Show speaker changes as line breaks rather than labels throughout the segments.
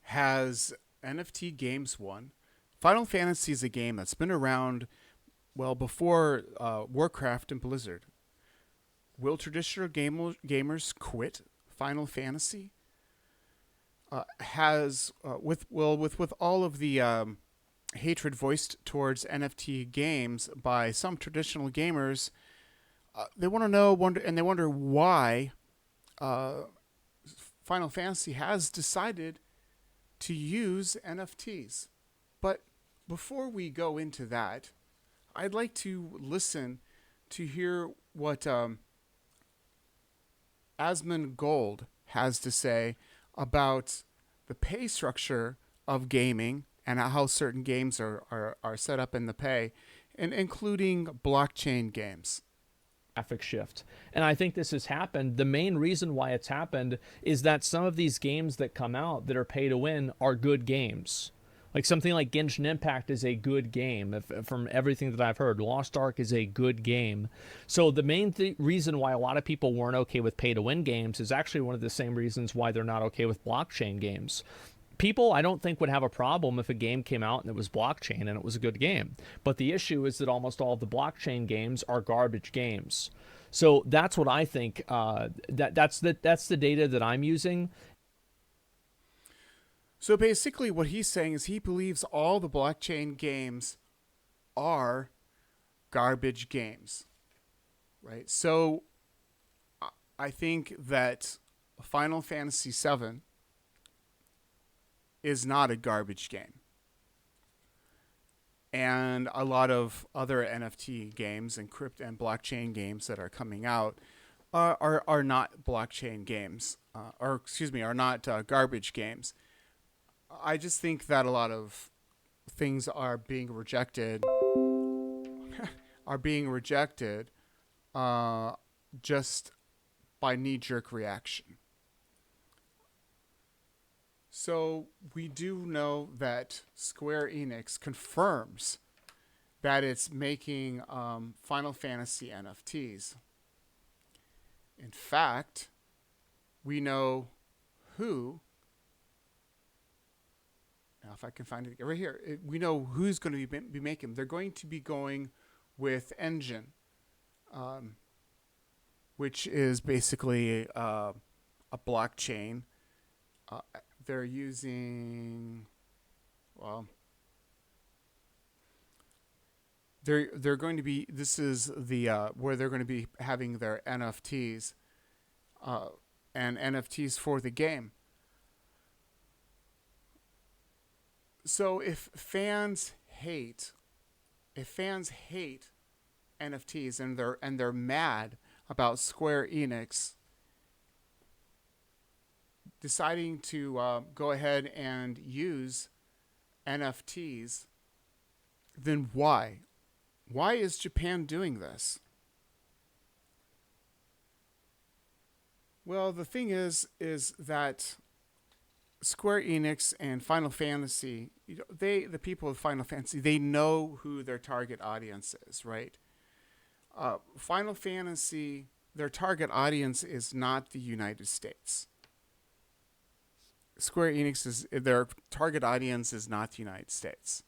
Has NFT Games Won? Final Fantasy is a game that's been around well before Warcraft and Blizzard. Will traditional gamers quit Final Fantasy? Has with all of the hatred voiced towards NFT games by some traditional gamers, they want to know, and they wonder why uh, Final Fantasy has decided to use NFTs. But before we go into that, I'd like to listen to hear what Asmondgold has to say about the pay structure of gaming and how certain games are set up in the pay, and including blockchain games.
Graphic shift. And I think this has happened. The main reason why it's happened is that some of these games that come out that are pay to win are good games. Like something like Genshin Impact is a good game. From everything that I've heard, Lost Ark is a good game. So the main reason why a lot of people weren't okay with pay to win games is actually one of the same reasons why they're not okay with blockchain games. People, I don't think, would have a problem if a game came out and it was blockchain and it was a good game. But the issue is that almost all of the blockchain games are garbage games. So that's what I think. That's the data that I'm using.
So basically, what he's saying is he believes all the blockchain games are garbage games, right? So I think that Final Fantasy VII is not a garbage game. And a lot of other NFT games and crypto and blockchain games that are coming out are not blockchain games, or excuse me, are not garbage games. I just think that a lot of things are being rejected, are being rejected, uh, just by knee jerk reaction. So we do know that Square Enix confirms that it's making Final Fantasy NFTs. In fact, we know who. Now, if I can find it right here, we know who's going to be making them. They're going to be going with Enjin, um, which is basically a blockchain. Uh, they're using, well, they're going to be. This is the where they're going to be having their NFTs uh, and NFTs for the game. So if fans hate NFTs and they're mad about Square Enix deciding to go ahead and use NFTs, then why? Why is Japan doing this? Well, the thing is that Square Enix and Final Fantasy, the people of Final Fantasy, they know who their target audience is, right? Final Fantasy, their target audience is not the United States. Square Enix is their target audience is not the United States.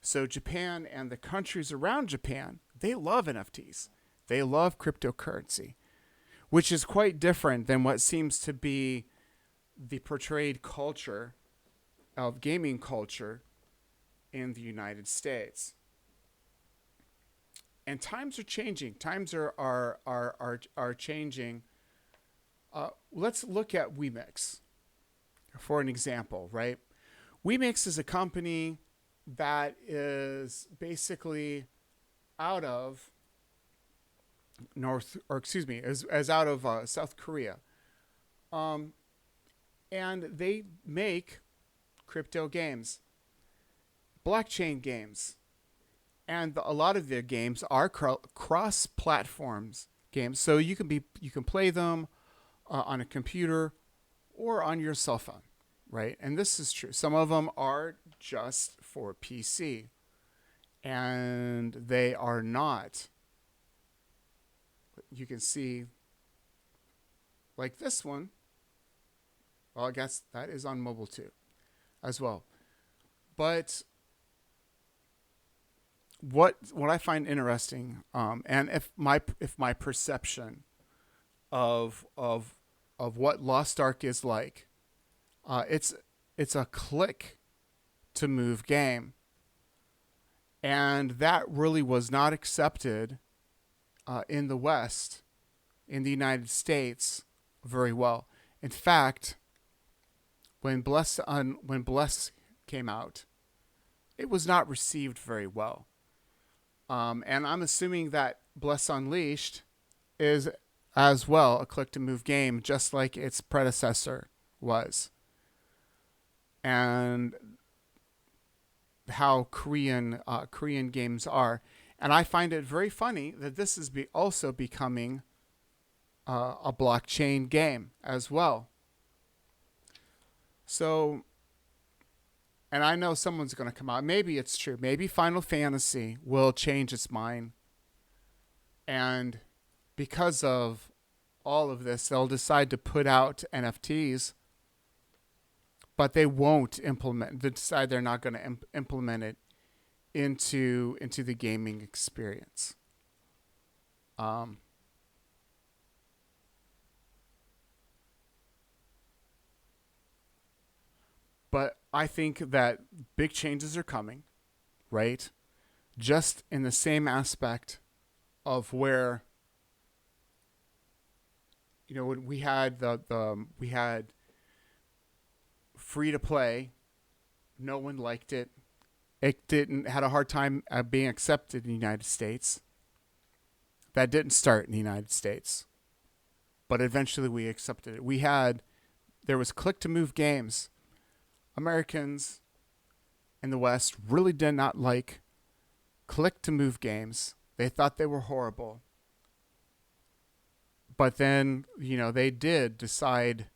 So Japan and the countries around Japan, they love NFTs. They love cryptocurrency, which is quite different than what seems to be the portrayed culture of gaming culture in the United States. And times are changing. Times are changing. Let's look at WeMix for an example, right? WeMix is a company that is basically out of as out of South Korea. Um, and they make crypto games, blockchain games, and a lot of their games are cross platforms games. So you can play them on a computer or on your cell phone, right? And this is true. Some of them are just for PC, and they are not. You can see, like this one. Well, I guess that is on mobile too. as well. But what I find interesting, and if my perception of what Lost Ark is like, it's a click to move game, and that really was not accepted in the West, in the United States, very well. In fact, when Bless came out, it was not received very well. And I'm assuming that Bless Unleashed is as well a click to move game, just like its predecessor was. And how Korean games are. And I find it very funny that this is also becoming a blockchain game as well. So, and I know someone's going to come out. Maybe it's true. Maybe Final Fantasy will change its mind. And because of all of this, they'll decide to put out NFTs, but they won't implement. They decide they're not going to implement it into the gaming experience. But I think that big changes are coming, right? Just in the same aspect of where, when we had we had free to play, no one liked it. It had a hard time being accepted in the United States. That didn't start in the United States, but eventually we accepted it. There was click to move games. Americans in the West really did not like click to move games. They thought they were horrible. But then, they did decide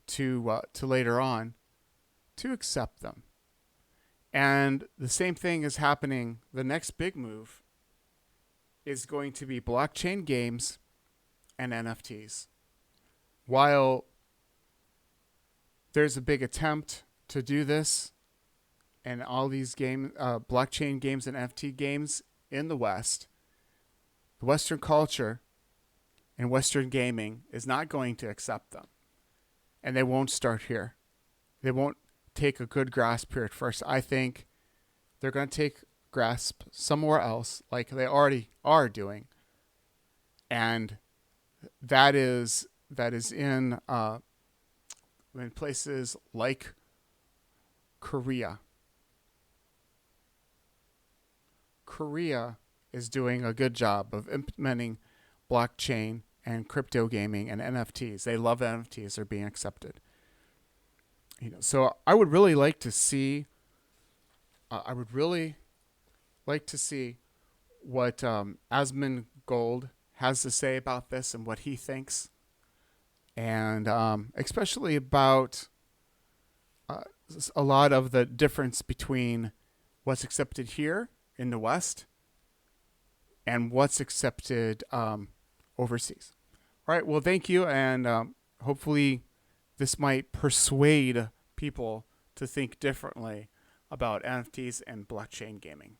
to later on to accept them. And the same thing is happening. The next big move is going to be blockchain games and NFTs. While there's a big attempt to do this, and all these blockchain games and NFT games in the West, the Western culture and Western gaming is not going to accept them. And they won't start here. They won't take a good grasp here at first. I think they're going to take grasp somewhere else, like they already are doing. And that is in places like Korea. Korea is doing a good job of implementing blockchain and crypto gaming and NFTs. They love NFTs. They're being accepted. So I would really like to see. I would really like to see what Asmondgold has to say about this and what he thinks, and especially about a lot of the difference between what's accepted here in the West and what's accepted overseas. All right. Well, thank you, and hopefully this might persuade people to think differently about NFTs and blockchain gaming.